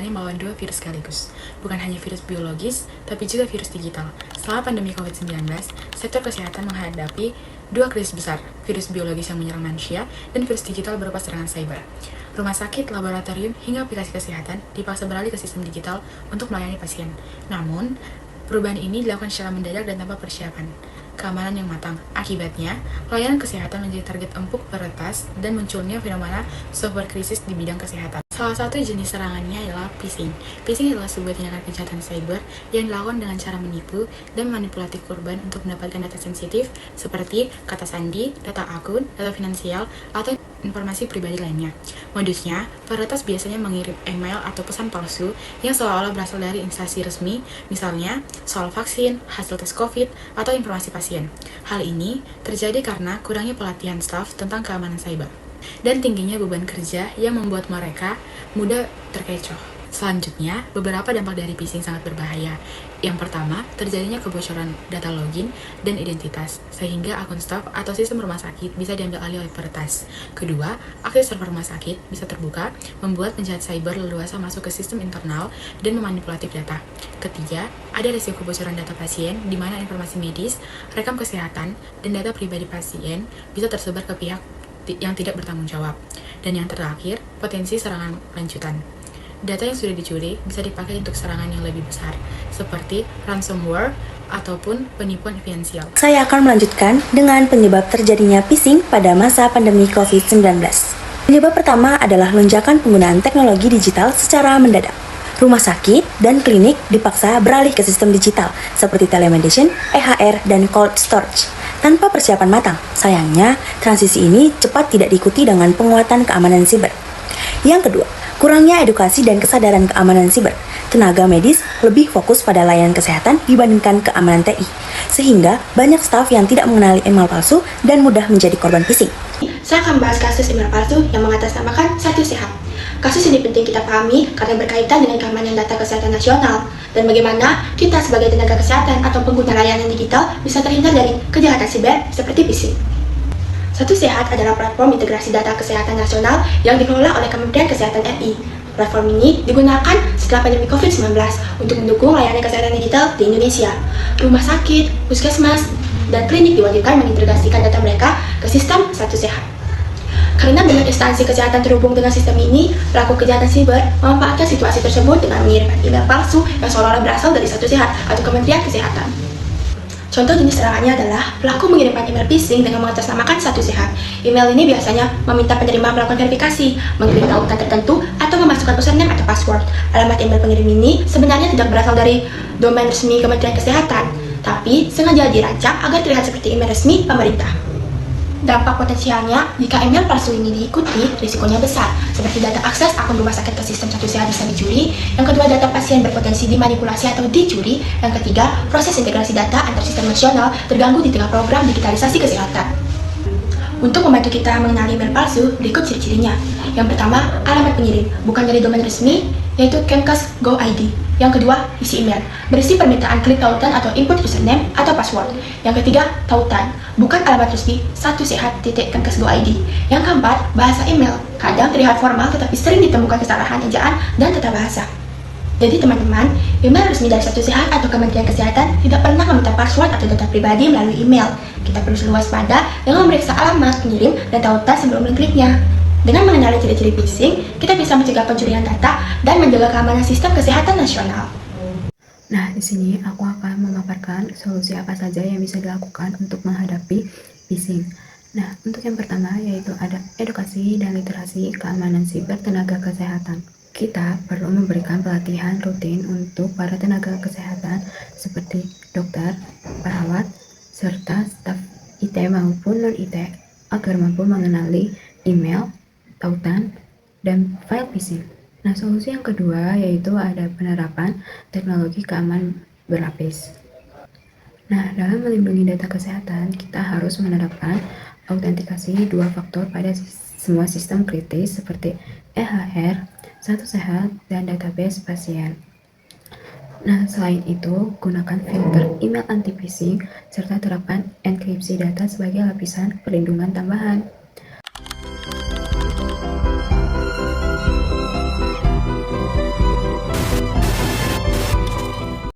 berani melawan dua virus sekaligus. Bukan hanya virus biologis, tapi juga virus digital. Setelah pandemi COVID-19, sektor kesehatan menghadapi dua krisis besar, virus biologis yang menyerang manusia, dan virus digital berupa serangan cyber. Rumah sakit, laboratorium, hingga aplikasi kesehatan dipaksa beralih ke sistem digital untuk melayani pasien. Namun, perubahan ini dilakukan secara mendadak dan tanpa persiapan keamanan yang matang. Akibatnya, pelayanan kesehatan menjadi target empuk peretas dan munculnya fenomena software krisis di bidang kesehatan. Salah satu jenis serangannya adalah phishing. Phishing adalah sebuah tindakan kejahatan cyber yang dilakukan dengan cara menipu dan manipulatif korban untuk mendapatkan data sensitif seperti kata sandi, data akun, data finansial, atau informasi pribadi lainnya. Modusnya, peretas biasanya mengirim email atau pesan palsu yang seolah-olah berasal dari instansi resmi, misalnya soal vaksin, hasil tes COVID, atau informasi pasien. Hal ini terjadi karena kurangnya pelatihan staf tentang keamanan cyber dan tingginya beban kerja yang membuat mereka mudah terkecoh. Selanjutnya, beberapa dampak dari phishing sangat berbahaya. Yang pertama, terjadinya kebocoran data login dan identitas, sehingga akun staf atau sistem rumah sakit bisa diambil alih oleh peretas. Kedua, akses server rumah sakit bisa terbuka, membuat penjahat cyber leluasa masuk ke sistem internal dan memanipulatif data. Ketiga, ada risiko kebocoran data pasien, di mana informasi medis, rekam kesehatan, dan data pribadi pasien bisa tersebar ke pihak yang tidak bertanggung jawab. Dan yang terakhir, potensi serangan lanjutan. Data yang sudah dicuri bisa dipakai untuk serangan yang lebih besar, seperti ransomware ataupun penipuan finansial. Saya akan melanjutkan dengan penyebab terjadinya phishing pada masa pandemi COVID-19. Penyebab pertama adalah lonjakan penggunaan teknologi digital secara mendadak. Rumah sakit dan klinik dipaksa beralih ke sistem digital, seperti telemedicine, EHR, dan cold storage, tanpa persiapan matang. Sayangnya, transisi ini cepat tidak diikuti dengan penguatan keamanan siber. Yang kedua, kurangnya edukasi dan kesadaran keamanan siber. Tenaga medis lebih fokus pada layanan kesehatan dibandingkan keamanan TI, sehingga banyak staf yang tidak mengenali email palsu dan mudah menjadi korban phishing. Saya akan membahas kasus email palsu yang mengatasnamakan Satu Sehat. Kasus ini penting kita pahami karena berkaitan dengan keamanan data kesehatan nasional dan bagaimana kita sebagai tenaga kesehatan atau pengguna layanan digital bisa terhindar dari kejahatan siber seperti phishing. Satu Sehat adalah platform integrasi data kesehatan nasional yang dikelola oleh Kementerian Kesehatan RI. Platform ini digunakan setelah pandemi COVID-19 untuk mendukung layanan kesehatan digital di Indonesia. Rumah sakit, puskesmas, dan klinik diwajibkan mengintegrasikan data mereka ke sistem Satu Sehat. Karena banyak instansi kesehatan terhubung dengan sistem ini, pelaku kejahatan siber memanfaatkan situasi tersebut dengan mengirimkan email palsu yang seolah-olah berasal dari Satu Sehat atau Kementerian Kesehatan. Contoh jenis serangannya adalah pelaku mengirimkan email phishing dengan mengatasnamakan Satu Sehat. Email ini biasanya meminta penerima melakukan verifikasi, mengirim tautan tertentu, atau memasukkan username atau password. Alamat email pengirim ini sebenarnya tidak berasal dari domain resmi Kementerian Kesehatan, tapi sengaja dirancang agar terlihat seperti email resmi pemerintah. Dampak potensialnya, jika email palsu ini diikuti, risikonya besar, seperti data akses akun rumah sakit ke sistem Satu Sehat bisa dicuri, yang kedua data pasien berpotensi dimanipulasi atau dicuri, yang ketiga proses integrasi data antar sistem nasional terganggu di tengah program digitalisasi kesehatan. Untuk membantu kita mengenali email palsu, berikut ciri-cirinya. Yang pertama, alamat pengirim, bukan dari domain resmi, yaitu Kemkes.go.id. Yang kedua, isi email, berisi permintaan klik tautan atau input username atau password. Yang ketiga, tautan, bukan alamat resmi satusehat.kemkes.go.id. Yang keempat, bahasa email, kadang terlihat formal tetapi sering ditemukan kesalahan ejaan dan tata bahasa. Jadi teman-teman, email resmi dari Satu Sehat atau Kementerian Kesehatan tidak pernah meminta password atau data pribadi melalui email. Kita perlu selalu waspada dengan memeriksa alamat pengirim dan tautan sebelum mengkliknya. Dengan mengenali ciri-ciri phishing, kita bisa mencegah pencurian data dan menjaga keamanan sistem kesehatan nasional. Nah, di sini aku akan memaparkan solusi apa saja yang bisa dilakukan untuk menghadapi phishing. Nah, untuk yang pertama yaitu ada edukasi dan literasi keamanan siber tenaga kesehatan. Kita perlu memberikan pelatihan rutin untuk para tenaga kesehatan seperti dokter, perawat, serta staf IT maupun non-IT agar mampu mengenali email, tautan, dan file phishing. Nah, solusi yang kedua yaitu ada penerapan teknologi keamanan berlapis. Nah, dalam melindungi data kesehatan, kita harus menerapkan autentikasi dua faktor pada semua sistem kritis seperti EHR, Satu Sehat, dan database pasien. Nah, selain itu, gunakan filter email anti-phishing serta terapkan enkripsi data sebagai lapisan perlindungan tambahan.